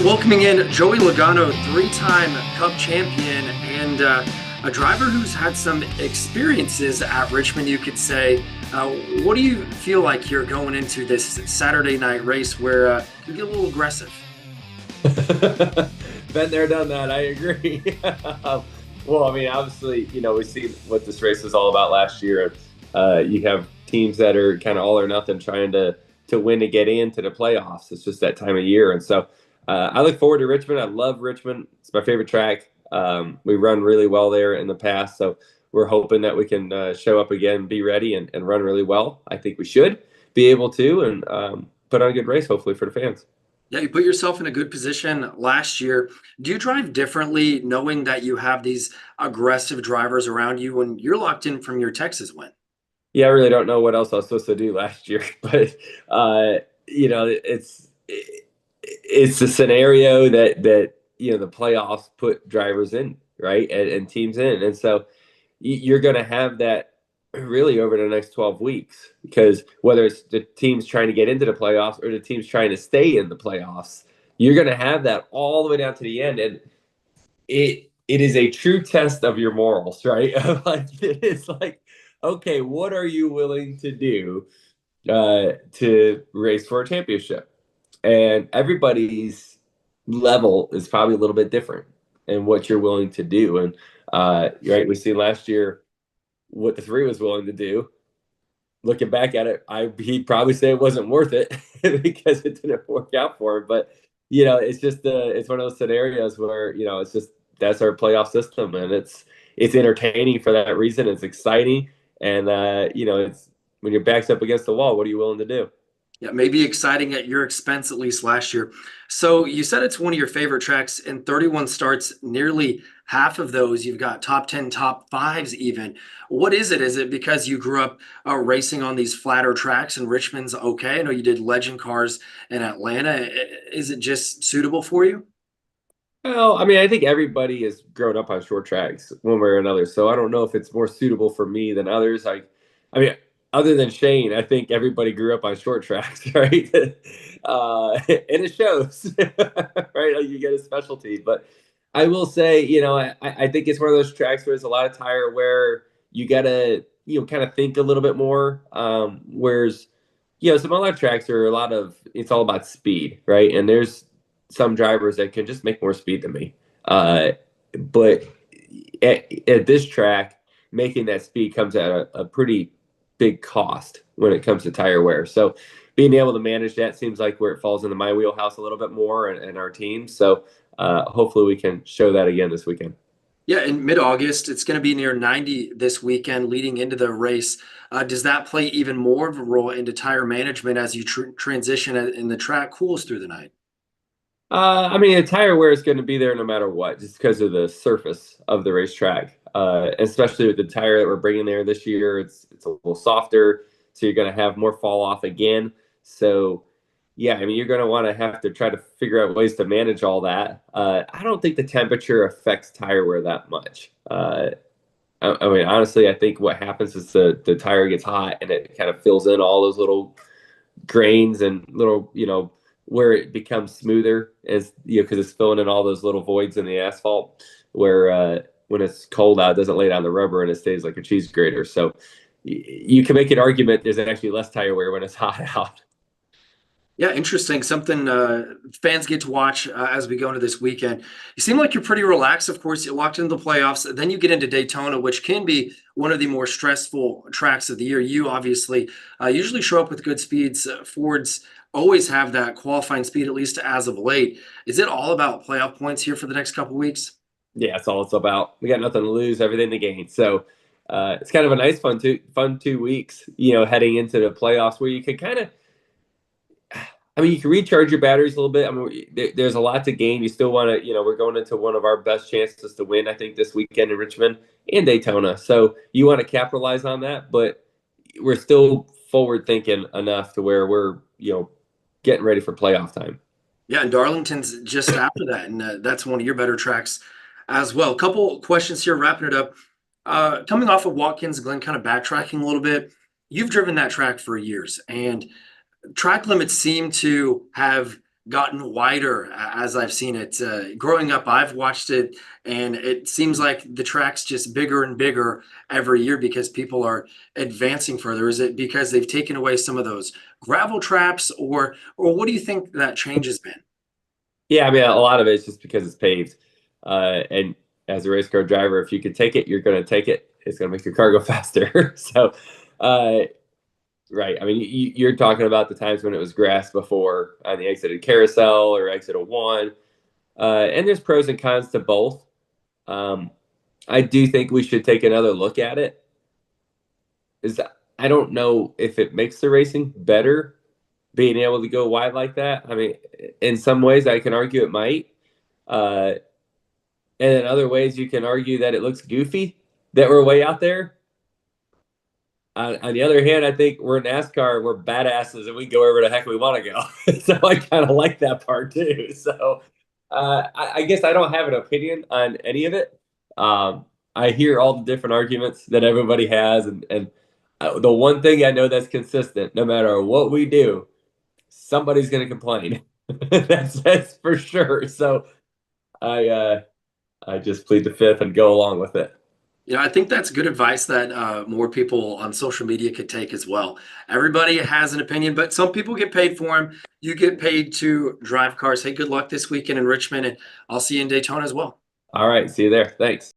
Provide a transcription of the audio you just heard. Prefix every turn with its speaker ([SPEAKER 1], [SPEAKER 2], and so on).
[SPEAKER 1] Welcoming in Joey Logano, three-time Cup champion and a driver who's had some experiences at Richmond, you could say. What do you feel like you're going into this Saturday night race where you get a little aggressive?
[SPEAKER 2] Been there, done that. I agree. Well, I mean, obviously, we see what this race was all about last year. You have teams that are kind of all or nothing, trying to win to get into the playoffs. It's just that time of year, and so I look forward to Richmond. I love Richmond. It's my favorite track. We run really well there in the past, so we're hoping that we can show up again, be ready, and run really well. I think we should be able to, and put on a good race, hopefully, for the fans.
[SPEAKER 1] Yeah, you put yourself in a good position last year. Do you drive differently knowing that you have these aggressive drivers around you when you're locked in from your Texas win?
[SPEAKER 2] Yeah, I really don't know what else I was supposed to do last year, but it's a scenario that the playoffs put drivers in, right, and teams in, and so you're going to have that really over the next 12 weeks, because whether it's the teams trying to get into the playoffs or the teams trying to stay in the playoffs, you're going to have that all the way down to the end, and it is a true test of your morals, right? Like, it's like, okay, what are you willing to do to race for a championship? And everybody's level is probably a little bit different in what you're willing to do. And right, we seen last year what the three was willing to do. Looking back at it, he'd probably say it wasn't worth it because it didn't work out for him. But it's just it's one of those scenarios where it's just that's our playoff system, and it's entertaining for that reason. It's exciting, and it's when your back's up against the wall, what are you willing to do?
[SPEAKER 1] Yeah, maybe exciting at your expense, at least last year. So you said it's one of your favorite tracks. In 31 starts, nearly half of those you've got top 10, top fives even. What is it? Is it because you grew up racing on these flatter tracks and Richmond's okay? I know you did legend cars in Atlanta. Is it just suitable for you?
[SPEAKER 2] Well, I mean, I think everybody has grown up on short tracks one way or another. So I don't know if it's more suitable for me than others. I mean, other than Shane, I think everybody grew up on short tracks, right? And it shows, right? Like, you get a specialty. But I will say, I think it's one of those tracks where there's a lot of tire wear. You gotta, kind of think a little bit more. Whereas, some other tracks are it's all about speed, right? And there's some drivers that can just make more speed than me. But at this track, making that speed comes at a pretty big cost when it comes to tire wear. So being able to manage that seems like where it falls into my wheelhouse a little bit more, and our team. So hopefully we can show that again this weekend.
[SPEAKER 1] Yeah, in mid-August, it's going to be near 90 this weekend leading into the race. Does that play even more of a role into tire management as you transition and the track cools through the night?
[SPEAKER 2] I mean, the tire wear is going to be there no matter what, just because of the surface of the racetrack. Especially with the tire that we're bringing there this year, it's a little softer, so you're going to have more fall off again. So, yeah, I mean, you're going to want to have to try to figure out ways to manage all that. I don't think the temperature affects tire wear that much. I mean, honestly, I think what happens is the tire gets hot and it kind of fills in all those little grains and little, where it becomes smoother, as because it's filling in all those little voids in the asphalt where when it's cold out, it doesn't lay down the rubber and it stays like a cheese grater. So you can make an argument there's actually less tire wear when it's hot out.
[SPEAKER 1] Yeah, interesting. Something fans get to watch as we go into this weekend. You seem like you're pretty relaxed. Of course, you're locked into the playoffs. Then you get into Daytona, which can be one of the more stressful tracks of the year. You obviously usually show up with good speeds. Fords always have that qualifying speed, at least as of late. Is it all about playoff points here for the next couple weeks?
[SPEAKER 2] Yeah, that's all it's about. We got nothing to lose, everything to gain. So it's kind of a nice fun 2 weeks, heading into the playoffs where you can kind of, I mean, you can recharge your batteries a little bit. I mean, there's a lot to gain. You still want to, we're going into one of our best chances to win, I think, this weekend in Richmond and Daytona. So you want to capitalize on that, but we're still forward thinking enough to where we're, getting ready for playoff time.
[SPEAKER 1] Yeah, and Darlington's just after that, and that's one of your better tracks as well. Couple questions here, wrapping it up. Coming off of Watkins Glen, kind of backtracking a little bit, you've driven that track for years, and track limits seem to have gotten wider as I've seen it. Growing up, I've watched it, and it seems like the track's just bigger and bigger every year because people are advancing further. Is it because they've taken away some of those gravel traps, or what do you think that change has been?
[SPEAKER 2] Yeah, I mean, a lot of it is just because it's paved. And as a race car driver, if you can take it, you're going to take it. It's going to make your car go faster. So, uh, right. I mean, you're talking about the times when it was grass before on the exited carousel or exit of one. And there's pros and cons to both. Um, I do think we should take another look at it. Is I don't know if it makes the racing better being able to go wide like that. I mean, in some ways, I can argue it might. Uh, and in other ways, you can argue that it looks goofy that we're way out there. On the other hand, I think we're NASCAR, we're badasses, and we go wherever the heck we want to go. So I kind of like that part too. So I guess I don't have an opinion on any of it. I hear all the different arguments that everybody has, and the one thing I know that's consistent, no matter what we do, somebody's going to complain. That's for sure. So I just plead the fifth and go along with it.
[SPEAKER 1] I think that's good advice that more people on social media could take as well. Everybody has an opinion, but some people get paid for them. You get paid to drive cars. Hey, good luck this weekend in Richmond, and I'll see you in Daytona as well.
[SPEAKER 2] All right, see you there. Thanks.